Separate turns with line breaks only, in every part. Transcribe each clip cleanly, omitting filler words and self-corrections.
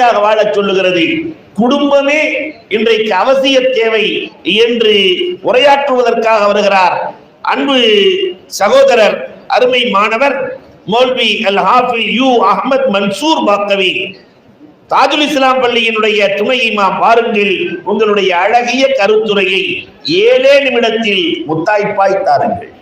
வாழ சொல்லுகிறது. குடும்பமே இன்றைக்கு அவசிய தேவை என்று உரையாற்றுவதற்காக வருகிறார் அன்பு சகோதரர், அருமை மாணவர் மௌல்வி அல் ஹாஃபிஸ் யு அஹ்மத் மன்சூர் பாக்கவி, தாஜுல் இஸ்லாம் பள்ளியினுடைய துணை இமாம். பாருங்கள், உங்களுடைய அழகிய கருத்துரையை 7 நிமிடத்தில் முத்தாய்ப்பாய் தாருங்கள்.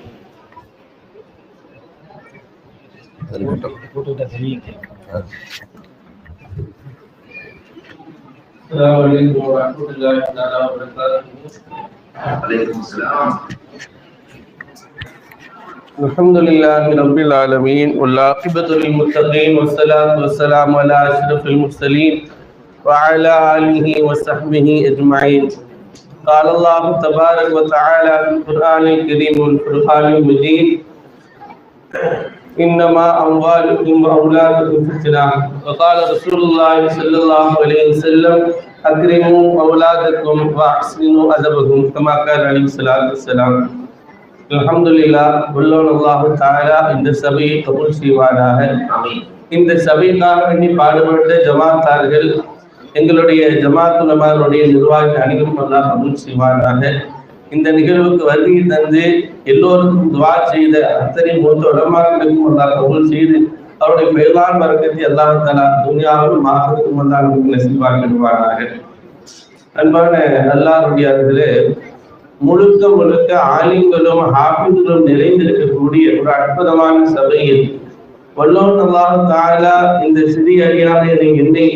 الحمد لله رب العالمين والعاقبة للمتقين والصلاة والسلام على أشرف المرسلين وعلى آله وصحبه أجمعين. قال الله تبارك وتعالى في القرآن الكريم والفرقان المجيد: إنما أموالكم وأولادكم فتنة. وقال رسول الله صلى الله عليه وسلم: أكرموا أولادكم وأحسنوا أدبهم كما قال عليه الصلاة والسلام. அல்ஹம்துலில்லாஹ், வல்லோன் அல்லாஹு தஆலா இந்த சபையை கபூல் செய்வானாக. இந்த சபைக்காக வேண்டி பாடுபட்ட ஜமாத்தார்கள், எங்களுடைய ஜமாத் உலமாவுடைய நிர்வாகி அனைவரும் அல்லாஹ் கபூல் செய்வானாக. இந்த நிகழ்வுக்கு வருகை தந்து எல்லோருக்கும் துஆ செய்த அத்தனை மூத்த உலமாக்களுக்கும் அல்லாஹ் கபூல் செய்து அவருடைய பெயரான் பரக்கத்தை அல்லாஹ் தஆலா துனியாவிலும் ஆகிரத்திலும் அல்லாஹ் நமக்கு நசீபாக்குவானாக. அன்பான அல்லாஹ்வுடையவர்களே, முழுக்க முழுக்க ஆலிம்களும் ஹாஃபிஸ்களும் நிறைந்திருக்கக்கூடிய ஒரு அற்புதமான சபையில் வல்லோன் அல்லாஹ் தஆலா இந்த சிறிய அடியான என்னை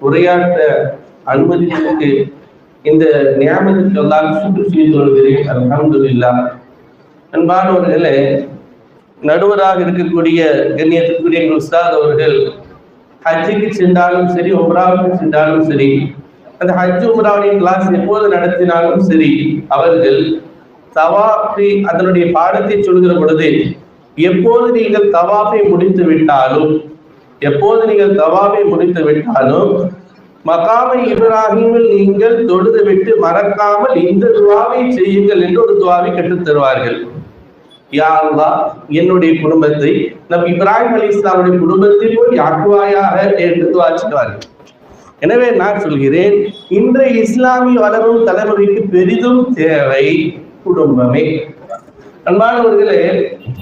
உரையாற்ற அனுமதிக்கு இந்த நியாமத்துக்கு அல்லாஹ் சுக்ர் செய்து கொள்கிறேன். அல்ஹம்துலில்லாஹ். அன்பானவர்களே, நடுவராக இருக்கக்கூடிய கண்ணியத்துக்குரிய எங்கள் உஸ்தாத் அவர்கள் ஹஜ்ஜுக்கு சென்றாலும் சரி, உம்ராவுக்கு சென்றாலும் சரி, அந்த ஹஜ் உம்ராவுடைய கிளாஸ் எப்போது நடத்தினாலும் சரி, அவர்கள் தவாஃபை அதனுடைய பாடத்தை சொல்கிற பொழுது, எப்போது நீங்கள் தவாஃபை முடித்து விட்டாலும் மகாமை இப்ராஹிமில் நீங்கள் தொழுது விட்டு மறக்காமல் இந்த துவாவை செய்யுங்கள் என்று ஒரு துவாவை கற்றுத் தருவார்கள். யா அல்லாஹ், என்னுடைய குடும்பத்தை நபி இப்ராஹிம் அலைஹிஸ்ஸலாமுடைய குடும்பத்தை போல் ஆக்குவாயாக என்று துவா செய்வார்கள். எனவே நான் சொல்கிறேன், இன்றைய இஸ்லாமிய வளரும் தலைமுறைக்கு பெரிதும் தேவை குடும்பமே. அன்பானவர்களே,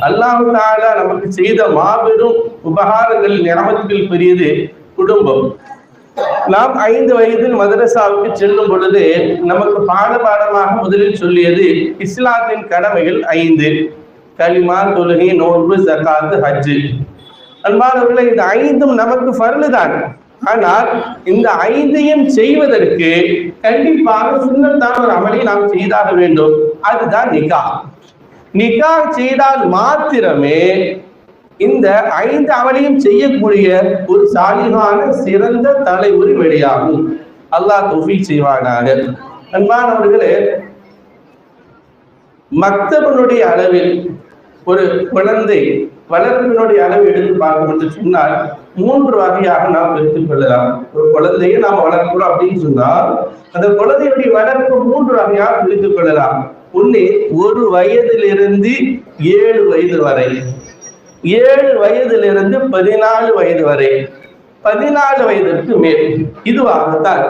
அல்லாஹ் தஆலா நமக்கு செய்த மாபெரும் உபகாரங்கள், நியமத்துகள் பெரியது குடும்பம். நாம் 5 வயதில் மதரசாவுக்கு செல்லும் பொழுது நமக்கு பாடமாக முதலில் சொல்லியது இஸ்லாத்தின் கடமைகள் 5: கலிமா, தொழுகை, நோன்பு, ஜகாத், ஹஜ். அன்பானவர்களே, இந்த 5ம் நமக்கு ஃபர்லு தான். ஆனால் இந்த 5ஐயும் செய்வதற்கு கண்டிப்பாக சுன்னத்தான ஒரு அமலை நாம் செய்தாக வேண்டும். அதுதான் நிக்காஹ். நிக்காஹ் செய்தால் மாத்திரமே இந்த 5 அமலையும் செய்யக்கூடிய ஒரு சாலிகான சிறந்த தலைமுறை வெளியாகும். அல்லாஹ் தௌஃபீக் செய்வானாக. அன்பானவர்களே, மக்தபினுடைய அளவில் ஒரு குழந்தை வளர்ப்பினுடைய அளவு எடுத்து பார்க்கும் என்று சொன்னால் 3 வகையாக நாம் எடுத்துக் கொள்ளலாம். ஒரு குழந்தையை நாம் வளர்க்கிறோம் அப்படின்னு சொன்னால் அந்த குழந்தையுடைய வளர்ப்பு 3 வகையாக பிரித்துக் கொள்ளலாம். ஒன்று, 1 வயதிலிருந்து 7 வயது வரை, 7 வயதிலிருந்து 14 வயது வரை, 14 வயதிற்கு மேல். இதுவாகத்தான்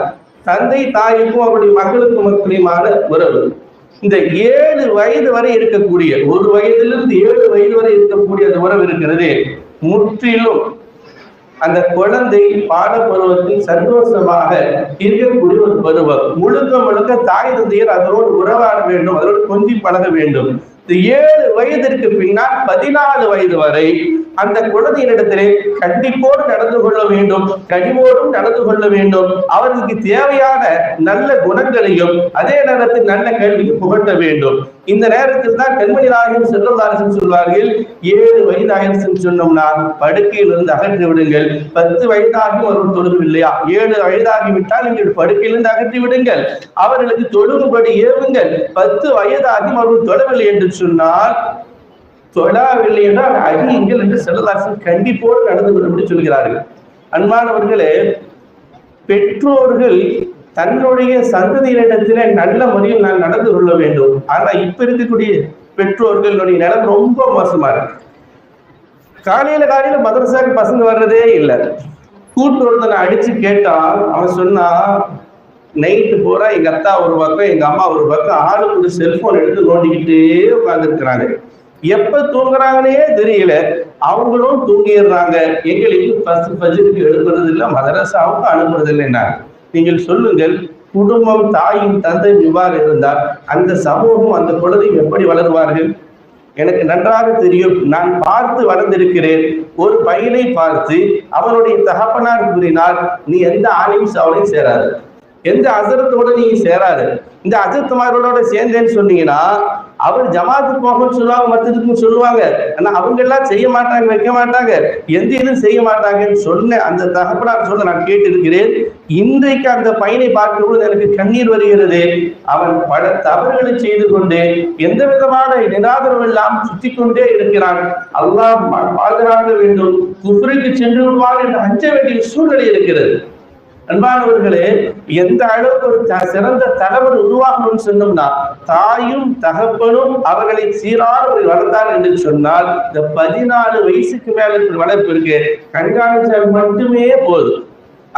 தந்தை தாய்க்கும் அவருடைய மக்களுக்குமான உறவு. இந்த 7 வயது வரை இருக்கக்கூடிய, 1 வயதிலிருந்து 7 வயது வரை இருக்கக்கூடிய அந்த உறவு இருக்கிறது, முற்றிலும் அந்த குழந்தை பாடப்பருவத்தில் சந்தோஷமாக இருக்கக்கூடிய ஒரு பருவம். முழுக்க தாய் தந்தையர் அதனோடு உறவாட வேண்டும், அதனோடு கொஞ்சி பழக வேண்டும். இந்த 7 வயதிற்கு பின்னால் 14 வயது வரை அந்த குழந்தையினிடத்திலே கண்டிப்போடு நடந்து கொள்ள வேண்டும், கனிவோடும் நடந்து கொள்ள வேண்டும். அவர்களுக்கு தேவையான நல்ல குணங்களையும் அதே நேரத்தில் நல்ல கல்வியும் புகட்ட வேண்டும். இந்த நேரத்தில் தான் கண்மணி நாயகம் ஸல்லல்லாஹு அலைஹி வஸல்லம் சொல்வார்கள், 7 வயது ஆயிடுச்சுன்னு சொன்னோம்னா படுக்கையிலிருந்து அகற்றி விடுங்கள். 10 வயதாகி அவர்கள் தொழுகவில்லையா, 7 வயதாகிவிட்டால் நீங்கள் படுக்கையிலிருந்து அகற்றி விடுங்கள், அவர்களுக்கு தொழுகும்படி ஏவுங்கள். 10 வயதாகி அவர்கள் தொழவில்லை என்று சொன்னால், தொழவில்லை என்றால் அடியுங்கள் என்று ஸல்லல்லாஹு அலைஹி வஸல்லம் கண்டிப்போடு நடந்து கொள்ளும் என்று சொல்கிறார்கள். அன்பானவர்களே, பெற்றோர்கள் தன்னுடைய சந்ததியினிடத்திலே நல்ல முறையில் நான் நடந்து கொள்ள வேண்டும். ஆனா இப்ப இருக்கக்கூடிய பெற்றோர்களுடைய நிலைமை ரொம்ப மோசமா இருக்கு. காலையில மதரசாக்கு பசங்க வர்றதே இல்லை. கூட்டு ஒருத்தனை அடிச்சு கேட்டால் அவன் சொன்னா, நைட்டு பூரா எங்க அத்தா ஒரு பக்கம் எங்க அம்மா ஒரு பக்கம் ஆளுக்கு ஒரு செல்போன் எடுத்து நோண்டிக்கிட்டே உட்கார்ந்துருக்கிறாங்க. எப்ப தூங்குறாங்கன்னே தெரியல. அவங்களும் தூங்கிடுறாங்க. எங்களுக்கு ஃபஜ்ருக்கு எழுப்புறது இல்லை, மதரசாவுக்கு அனுப்புறது இல்லைன்னா நீங்கள் சொல்லுங்கள், குடும்பம் தாயும் தந்தை இவ்வாறு இருந்தால் அந்த சமூகம் அந்த குழந்தை எப்படி வளருவார்கள்? எனக்கு நன்றாக தெரியும். நான் பார்த்து வளர்ந்திருக்கிறேன். ஒரு பையனை பார்த்து அவனுடைய தகப்பனார் கூறினார், நீ எந்த ஆலையும் அவளையும் சேராது, எந்த அசரத்தோட நீங்க சேராது. இந்த அஜத்துமாரோட சேர்ந்தேன்னு சொன்னீங்கன்னா அவர் ஜமாத்து போகணும்னு சொல்லுவாங்க, மற்றதுக்கும் சொல்லுவாங்க. ஆனா அவங்க எல்லாம் செய்ய மாட்டாங்க, வைக்க மாட்டாங்க, எந்த இதுவும் செய்ய மாட்டாங்கன்னு சொன்ன அந்த தகப்பனார் சொல்ல நான் கேட்டிருக்கிறேன். இன்றைக்கு அந்த பையனை பார்க்கும்போது எனக்கு கண்ணீர் வருகிறது. அவன் பல தவறுகளை செய்து கொண்டு எந்த விதமான நிராதரவு எல்லாம் சுத்தி கொண்டே இருக்கிறான். அல்லாஹ் பாதுகாக்க வேண்டும், குஃப்ருக்கு சென்று விடுவான் என்று அஞ்ச வேண்டிய சூழ்நிலை இருக்கிறது. அன்பானவர்களே, எந்த அளவுக்கு ஒரு சிறந்த தலைவர் உருவாகணும்னு சொன்னோம்னா தாயும் தகப்பனும் அவர்களை சீரான வளர்த்தார் என்று சொன்னால் இந்த 14 வயசுக்கு மேல வளர்ப்பு இருக்கு கண்காணிச்சால் மட்டுமே போதும்.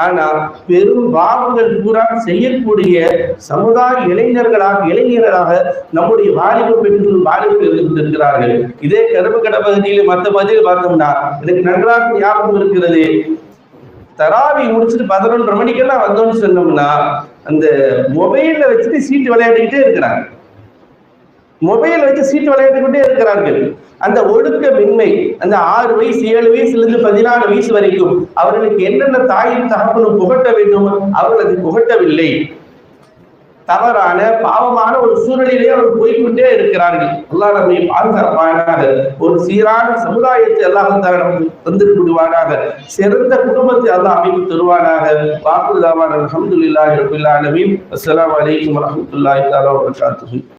ஆனா பெரும் பாவங்கள் பூரா செய்யக்கூடிய சமுதாய இளைஞர்களாக நம்முடைய வாலிப பெண்கள் வாலிபர்கள் இருக்கிறார்கள். இதே கருப்புக்கடை பகுதியில மற்ற பகுதியில் பார்த்தோம்னா எனக்கு நன்றாக ஞாபகம் இருக்கிறது. தராவி முடிச்சுட்டு 11:30 மணிக்கெல்லாம் வந்தோம்னு சொன்னோம்னா அந்த மொபைல்ல வச்சுட்டு சீட்டு விளையாடிக்கிட்டே இருக்கிறாங்க. மொபைல் வச்சு சீட்டு விளையாடிக்கிட்டே இருக்கிறார்கள். அந்த ஒழுக்கமின்மை, அந்த 6 வயசு 7 வயசுல இருந்து 14 வயசு வரைக்கும் அவர்களுக்கு என்னென்ன தாயும் தகப்பனும் புகட்ட வேண்டும், அவர்கள் அதை புகட்டவில்லை. தவறான பாவமான ஒரு சூழ்நிலையிலே அவர் போய்கொண்டே இருக்கிறார்கள். அல்லாஹ் நம்மை பாதுகாப்பானாக. ஒரு சீரான சமுதாயத்தை அல்லாஹ் தந்து விடுவானாக. சிறந்த குடும்பத்தை அல்லாஹ் அமைத்து தருவானாக. வாக்குதாவான அல்ஹம்துலில்லாஹி ரப்பில் ஆலமீன். அஸ்ஸலாமு அலைக்கும் வரஹ்மத்துல்லாஹி தஆலா வபரகாத்துஹு.